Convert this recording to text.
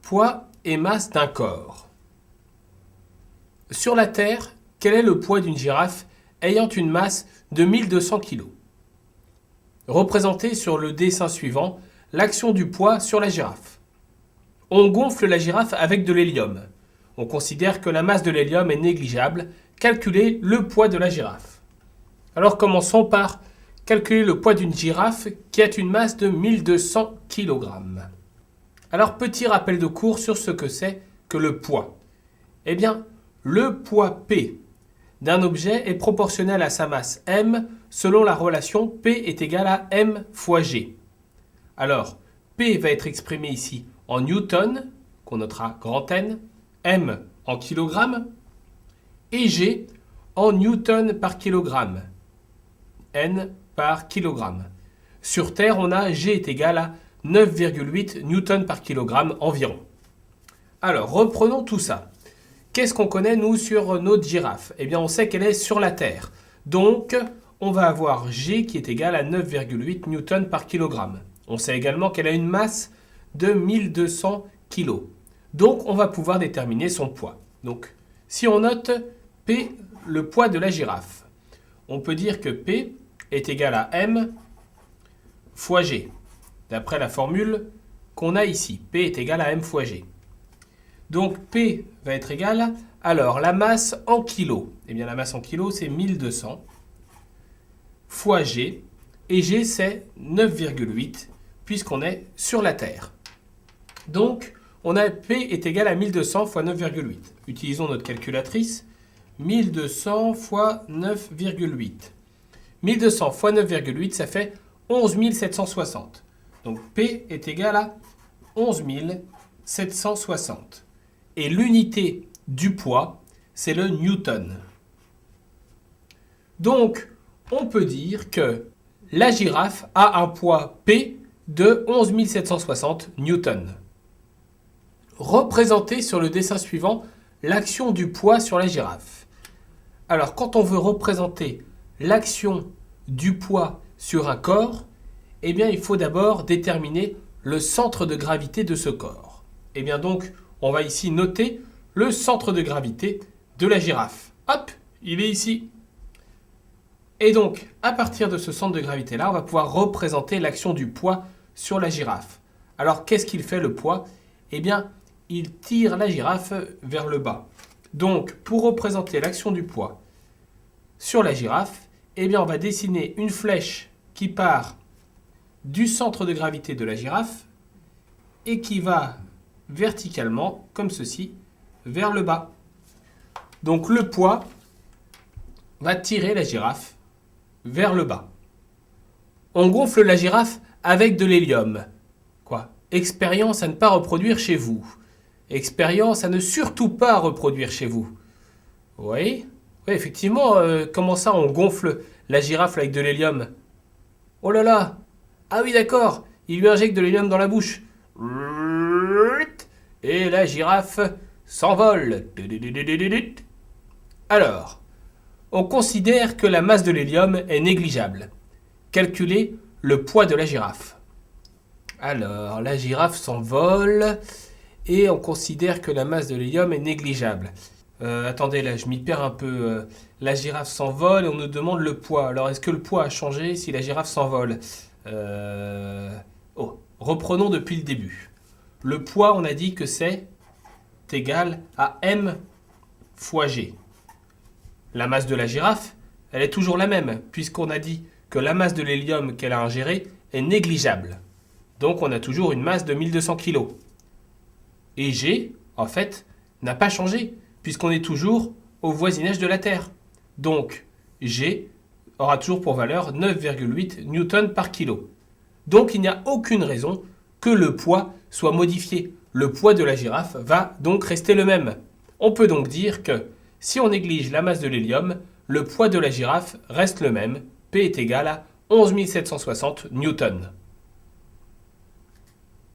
Poids et masse d'un corps. Sur la Terre, quel est le poids d'une girafe ayant une masse de 1200 kg? Représentez sur le dessin suivant l'action du poids sur la girafe. On gonfle la girafe avec de l'hélium. On considère que la masse de l'hélium est négligeable. Calculez le poids de la girafe. Alors commençons par calculer le poids d'une girafe qui a une masse de 1200 kg. Alors petit rappel de cours sur ce que c'est que le poids. Eh bien, le poids P d'un objet est proportionnel à sa masse m selon la relation P est égal à m fois g. Alors, P va être exprimé ici en newton, qu'on notera grand N, m en kilogrammes, et g en newton par kilogramme, n par kilogramme. Sur Terre, on a g est égal à 9,8 newton par kilogramme environ. Alors, reprenons tout ça. Qu'est-ce qu'on connaît, nous, sur notre girafe? Eh bien, on sait qu'elle est sur la Terre. Donc, on va avoir G qui est égal à 9,8 newton par kilogramme. On sait également qu'elle a une masse de 1200 kg. Donc, on va pouvoir déterminer son poids. Donc, si on note P, le poids de la girafe, on peut dire que P est égal à M fois G, d'après la formule qu'on a ici. P est égal à M fois G. Donc, P va être égal, alors la masse en kilos. Eh bien, la masse en kilos, c'est 1200 fois G. Et G, c'est 9,8 puisqu'on est sur la Terre. Donc, on a P est égal à 1200 fois 9,8. Utilisons notre calculatrice. 1200 fois 9,8. 1200 fois 9,8, ça fait 11 760. Donc, P est égal à 11 760. Et l'unité du poids, c'est le newton. Donc, on peut dire que la girafe a un poids P de 11 760 newtons. Représentez sur le dessin suivant l'action du poids sur la girafe. Alors, quand on veut représenter l'action du poids sur un corps, eh bien, il faut d'abord déterminer le centre de gravité de ce corps. Eh bien, donc, on va ici noter le centre de gravité de la girafe. Hop, il est ici. Et donc, à partir de ce centre de gravité-là, on va pouvoir représenter l'action du poids sur la girafe. Alors, qu'est-ce qu'il fait le poids? Eh bien, il tire la girafe vers le bas. Donc, pour représenter l'action du poids sur la girafe, eh bien, on va dessiner une flèche qui part du centre de gravité de la girafe et qui va verticalement, comme ceci, vers le bas. Donc le poids va tirer la girafe vers le bas. On gonfle la girafe avec de l'hélium. Quoi? Expérience à ne pas reproduire chez vous. Expérience à ne surtout pas reproduire chez vous. Oui, effectivement, comment ça on gonfle la girafe avec de l'hélium? Oh là là! Ah oui, d'accord, il lui injecte de l'hélium dans la bouche. Et la girafe s'envole. Alors, on considère que la masse de l'hélium est négligeable. Calculez le poids de la girafe. Alors, la girafe s'envole et on considère que la masse de l'hélium est négligeable. Attendez, là, je m'y perds un peu. La girafe s'envole et on nous demande le poids. Alors, est-ce que le poids a changé si la girafe s'envole? Reprenons depuis le début. Le poids, on a dit que c'est égal à m fois g. La masse de la girafe, elle est toujours la même, puisqu'on a dit que la masse de l'hélium qu'elle a ingéré est négligeable. Donc on a toujours une masse de 1200 kg. Et g, en fait, n'a pas changé, puisqu'on est toujours au voisinage de la Terre. Donc g aura toujours pour valeur 9,8 newton par kilo. Donc il n'y a aucune raison que le poids soit modifié. Le poids de la girafe va donc rester le même. On peut donc dire que si on néglige la masse de l'hélium, le poids de la girafe reste le même. P est égal à 11 760 newtons.